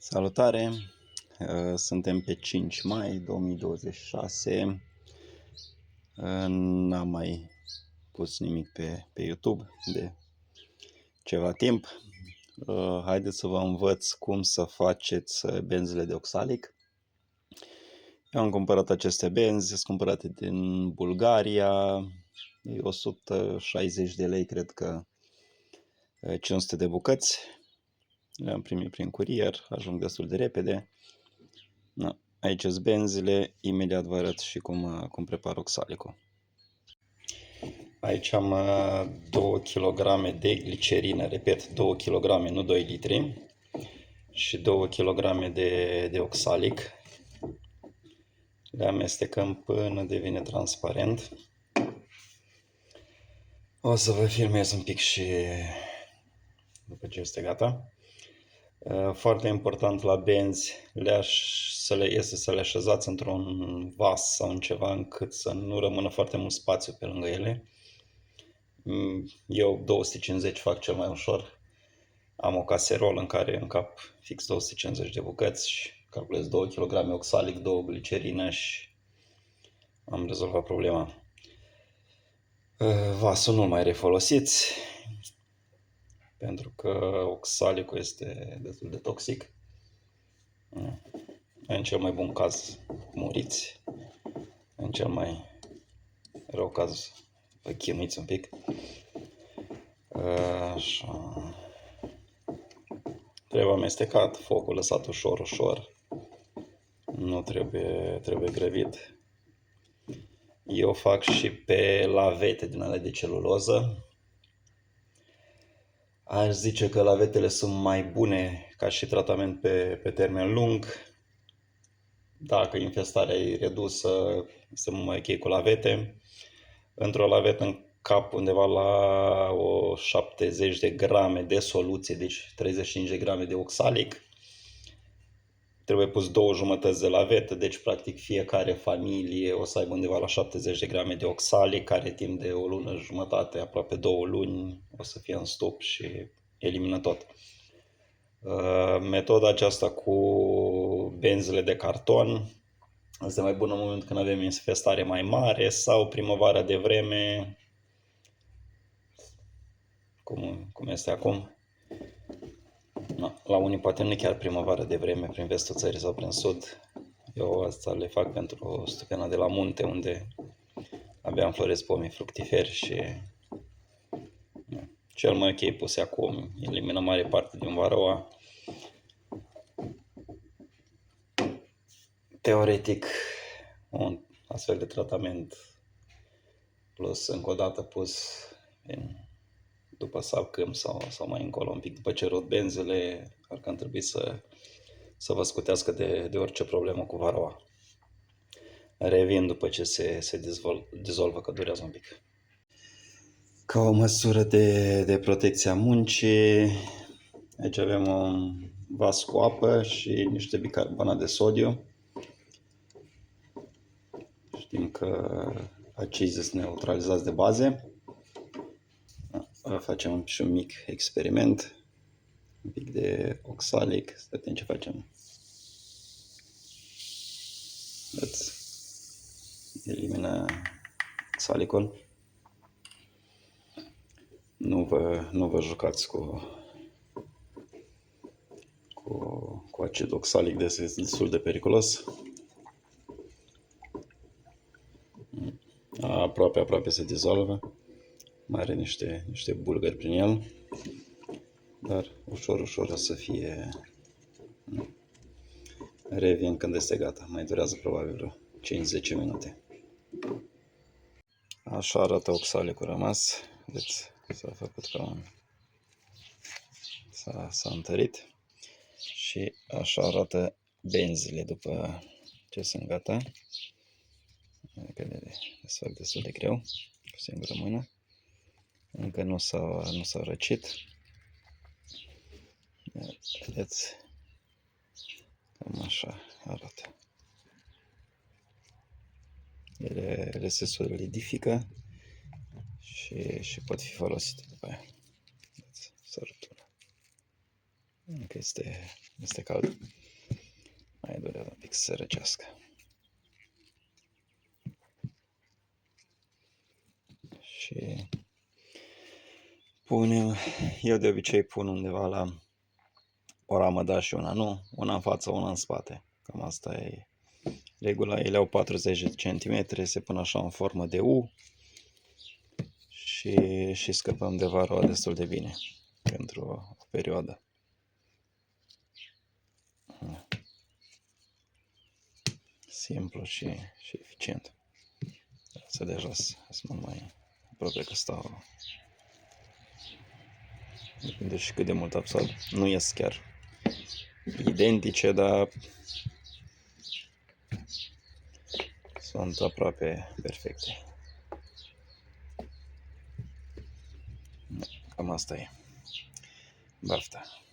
Salutare! Suntem pe 5 mai 2026. N-am mai pus nimic pe YouTube de ceva timp. Haideți să vă învăț cum să faceți benzile de oxalic. Eu am cumpărat aceste benzi, sunt cumpărate din Bulgaria. E 160 de lei, cred că 500 de bucăți. Le-am primit prin curier, ajung destul de repede. Da. Aici sunt benzile, imediat vă arăt și cum prepar oxalicul. Aici am 2 kg de glicerină, repet, 2 kg, nu 2 litri, și 2 kg de oxalic. Le amestecăm până devine transparent. O să vă filmez un pic și după ce este gata. Foarte important la benzi, să le așezați într-un vas sau în ceva încât să nu rămână foarte mult spațiu pe lângă ele. Eu 250 fac cel mai ușor. Am o caserolă în care încap fix 250 de bucăți și calculez 2 kg oxalic, 2 glicerină și am rezolvat problema. Vasul nu mai refolosiți, pentru că oxalicul este destul de toxic. În cel mai bun caz muriți, în cel mai rău caz vă chinuiți un pic. Așa. Trebuie amestecat, focul lăsat ușor, ușor. Nu trebuie grăbit. Eu fac și pe lavete din alea de celuloză. Aș zice că lavetele sunt mai bune ca și tratament pe termen lung. Dacă infestarea e redusă, este mult mai ok cu lavete. Într-o lavetă încap undeva la o 70 de grame de soluție, deci 35 de grame de oxalic. Trebuie pus 2 jumătăți de lavetă, deci practic fiecare familie o să aibă undeva la 70 de grame de oxalic, care timp de o lună jumătate, aproape 2 luni, o să fie în stop și elimină tot. Metoda aceasta cu benzile de carton este mai bună în momentul când avem infestare mai mare sau primăvara de vreme, cum este acum. La unii poate nu chiar primăvară de vreme, prin vestul țării sau prin sud. Eu asta le fac pentru stupena de la munte, unde abia înfloresc pomii fructiferi și cel mai ok puse acum, elimină mare parte din varroa. Teoretic, un astfel de tratament plus încă o dată pus după salcâm sau mai încolo un pic după ce rod benzele, ar cam trebui să vă scutească de orice problemă cu varroa. Revin după ce se dizolvă, că durează un pic. Ca o măsură de protecție a muncii, aici avem un vas cu apă și niște bicarbonat de sodiu. Știm că acizii sunt neutralizați de baze. Facem și un mic experiment. Un pic de oxalic. Să vedem ce facem. Vedeți? Elimină oxalicul. Nu vă jucați cu acid oxalic, este destul de periculos. Aproape se dizolvă. Mai are niște bulgări prin el. Dar ușor o să fie. Revin când este gata. Mai durează probabil vreo 5-10 minute. Așa arată oxalicul rămas. Deci s-a făcut ca un... S-a întărit. Și așa arată benzile după ce sunt gata. Că le desfac destul de greu cu singură mână. Încă nu s-au răcit. Vedeți? Cam așa arată. Ele se solidifică și pot fi folosite după aia. Sărutură. Încă este cald. Mai durează un pic să se răcească. Și eu de obicei pun undeva la o ramă da și una nu, una în față, una în spate. Cam asta e regula. Ele au 40 de centimetri, se pun așa în formă de U și scăpăm de varroa destul de bine pentru o perioadă. Simplu și eficient. Să de jos, să mă mai aproape că stau. Depinde și cât de mult absorb. Nu ies chiar identice, dar sunt aproape perfecte. Cam asta e. Bafta.